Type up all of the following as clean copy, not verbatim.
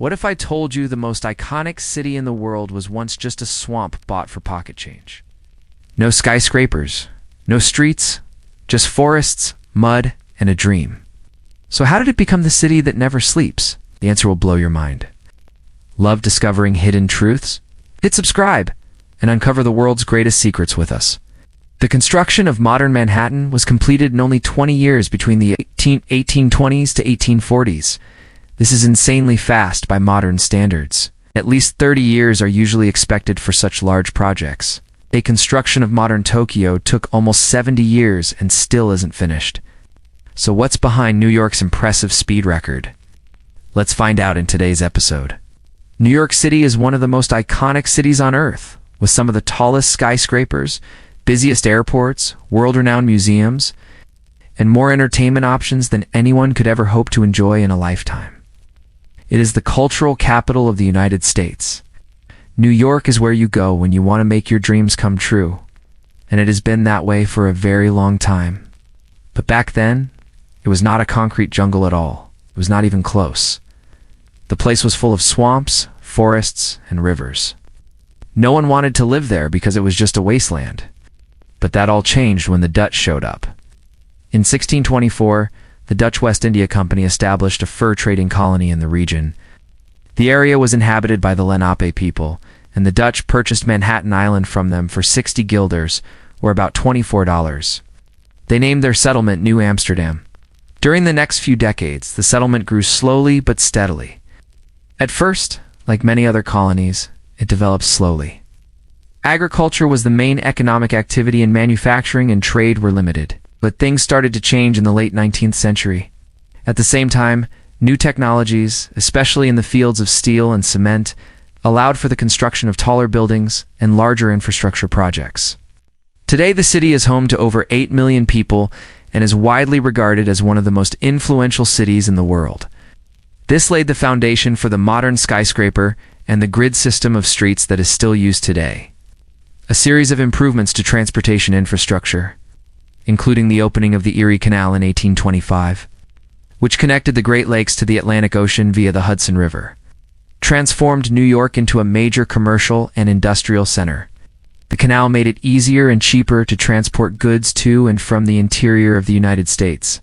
What if I told you the most iconic city in the world was once just a swamp bought for pocket change? No skyscrapers, no streets, just forests, mud, and a dream. So how did it become the city that never sleeps? The answer will blow your mind. Love discovering hidden truths? Hit subscribe and uncover the world's greatest secrets with us. The construction of modern Manhattan was completed in only 20 years between the 1820s to 1840s. This is insanely fast by modern standards. At least 30 years are usually expected for such large projects. A construction of modern Tokyo took almost 70 years and still isn't finished. So what's behind New York's impressive speed record? Let's find out in today's episode. New York City is one of the most iconic cities on Earth, with some of the tallest skyscrapers, busiest airports, world-renowned museums, and more entertainment options than anyone could ever hope to enjoy in a lifetime. It is the cultural capital of the United States. New York is where you go when you want to make your dreams come true, and it has been that way for a very long time. But back then, it was not a concrete jungle at all. It was not even close. The place was full of swamps, forests, and rivers. No one wanted to live there because it was just a wasteland. But that all changed when the Dutch showed up. In 1624, the Dutch West India Company established a fur trading colony in the region. The area was inhabited by the Lenape people, and the Dutch purchased Manhattan Island from them for 60 guilders, or about $24. They named their settlement New Amsterdam. During the next few decades, the settlement grew slowly but steadily. At first, like many other colonies, it developed slowly. Agriculture was the main economic activity, and manufacturing and trade were limited. But things started to change in the late 19th century. At the same time, new technologies, especially in the fields of steel and cement, allowed for the construction of taller buildings and larger infrastructure projects. Today, the city is home to over 8 million people and is widely regarded as one of the most influential cities in the world. This laid the foundation for the modern skyscraper and the grid system of streets that is still used today. A series of improvements to transportation infrastructure, including the opening of the Erie Canal in 1825, which connected the Great Lakes to the Atlantic Ocean via the Hudson River, transformed New York into a major commercial and industrial center. The canal made it easier and cheaper to transport goods to and from the interior of the United States.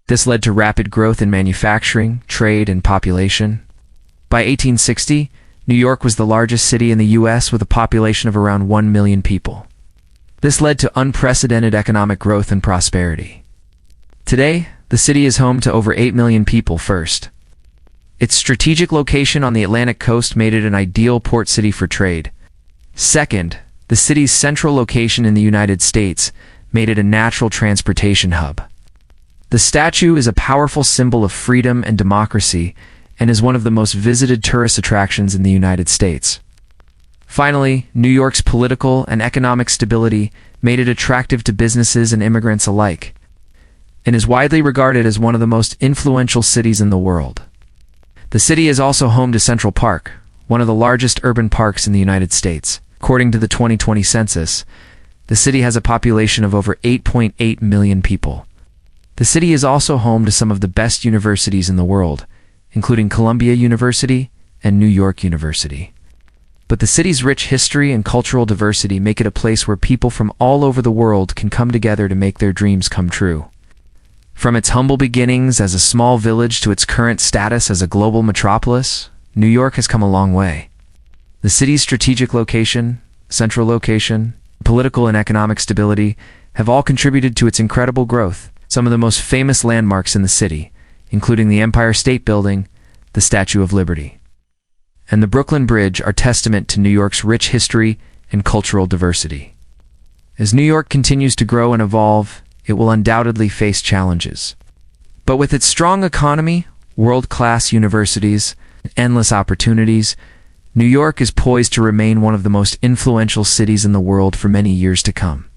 This led to rapid growth in manufacturing, trade, and population. By 1860, New York was the largest city in the U.S. with a population of around 1 million people. This led to unprecedented economic growth and prosperity. Today, the city is home to over 8 million people first. Its strategic location on the Atlantic coast made it an ideal port city for trade. Second, the city's central location in the United States made it a natural transportation hub. The statue is a powerful symbol of freedom and democracy and is one of the most visited tourist attractions in the United States. Finally, New York's political and economic stability made it attractive to businesses and immigrants alike, and is widely regarded as one of the most influential cities in the world. The city is also home to Central Park, one of the largest urban parks in the United States. According to the 2020 census, the city has a population of over 8.8 million people. The city is also home to some of the best universities in the world, including Columbia University and New York University. But the city's rich history and cultural diversity make it a place where people from all over the world can come together to make their dreams come true. From its humble beginnings as a small village to its current status as a global metropolis, New York has come a long way. The city's strategic location, central location, political and economic stability have all contributed to its incredible growth. Some of the most famous landmarks in the city, including the Empire State Building, the Statue of Liberty, and the Brooklyn Bridge, are testament to New York's rich history and cultural diversity. As New York continues to grow and evolve, it will undoubtedly face challenges. But with its strong economy, world-class universities, and endless opportunities, New York is poised to remain one of the most influential cities in the world for many years to come.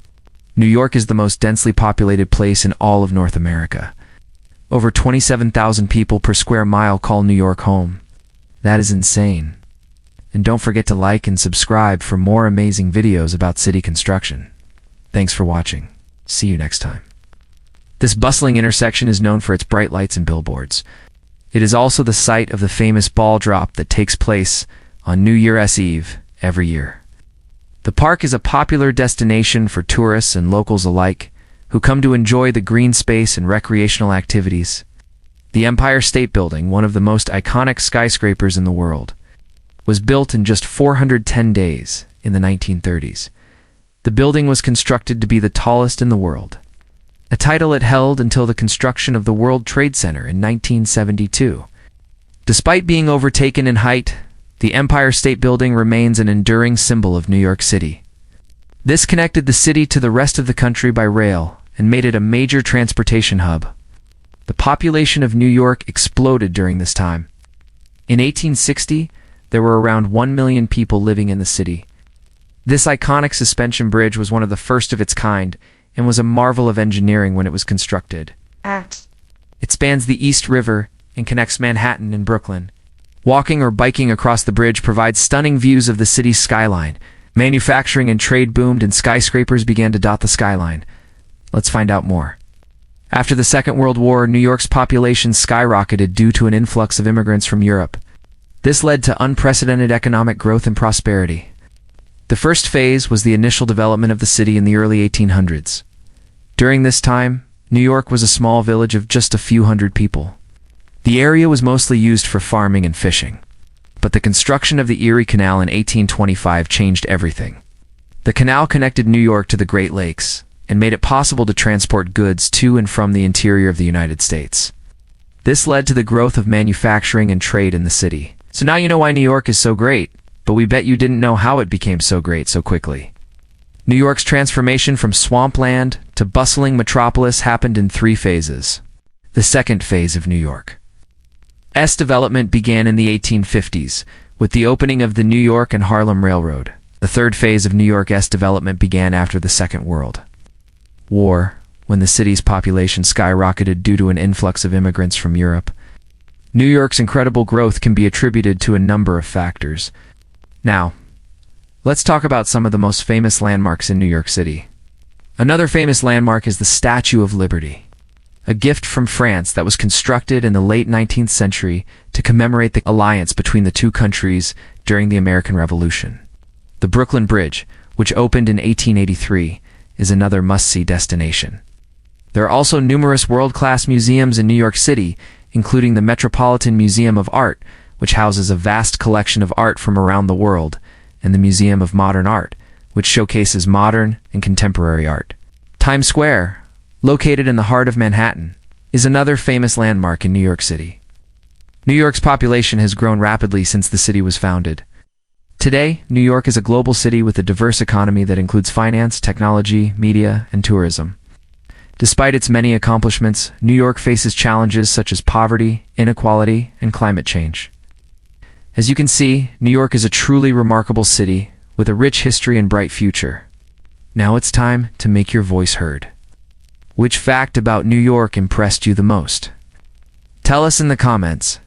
New York is the most densely populated place in all of North America. Over 27,000 people per square mile call New York home. That is insane. And don't forget to like and subscribe for more amazing videos about city construction. Thanks for watching. See you next time. This bustling intersection is known for its bright lights and billboards. It is also the site of the famous ball drop that takes place on New Year's Eve every year. The park is a popular destination for tourists and locals alike who come to enjoy the green space and recreational activities. The Empire State Building, one of the most iconic skyscrapers in the world, was built in just 410 days in the 1930s. The building was constructed to be the tallest in the world, a title it held until the construction of the World Trade Center in 1972. Despite being overtaken in height, the Empire State Building remains an enduring symbol of New York City. This connected the city to the rest of the country by rail and made it a major transportation hub. The population of New York exploded during this time. In 1860, there were around 1 million people living in the city. This iconic suspension bridge was one of the first of its kind and was a marvel of engineering when it was constructed. It spans the East River and connects Manhattan and Brooklyn. Walking or biking across the bridge provides stunning views of the city's skyline. Manufacturing and trade boomed and skyscrapers began to dot the skyline. Let's find out more. After the Second World War, New York's population skyrocketed due to an influx of immigrants from Europe. This led to unprecedented economic growth and prosperity. The first phase was the initial development of the city in the early 1800s. During this time, New York was a small village of just a few hundred people. The area was mostly used for farming and fishing. But the construction of the Erie Canal in 1825 changed everything. The canal connected New York to the Great Lakes and made it possible to transport goods to and from the interior of the United States. This led to the growth of manufacturing and trade in the city. So now you know why New York is so great, but we bet you didn't know how it became so great so quickly. New York's transformation from swampland to bustling metropolis happened in 3 phases. The second phase of New York's development began in the 1850s with the opening of the New York and Harlem Railroad. The third phase of New York's development began after the Second World War, when the city's population skyrocketed due to an influx of immigrants from Europe. New York's incredible growth can be attributed to a number of factors. Now, let's talk about some of the most famous landmarks in New York City. Another famous landmark is the Statue of Liberty, a gift from France that was constructed in the late 19th century to commemorate the alliance between the two countries during the American Revolution. The Brooklyn Bridge, which opened in 1883, is another must-see destination. There are also numerous world-class museums in New York City, including the Metropolitan Museum of Art, which houses a vast collection of art from around the world, and the Museum of Modern Art, which showcases modern and contemporary art. Times Square, located in the heart of Manhattan, is another famous landmark in New York City. New York's population has grown rapidly since the city was founded. Today, New York is a global city with a diverse economy that includes finance, technology, media, and tourism. Despite its many accomplishments, New York faces challenges such as poverty, inequality, and climate change. As you can see, New York is a truly remarkable city with a rich history and bright future. Now it's time to make your voice heard. Which fact about New York impressed you the most? Tell us in the comments.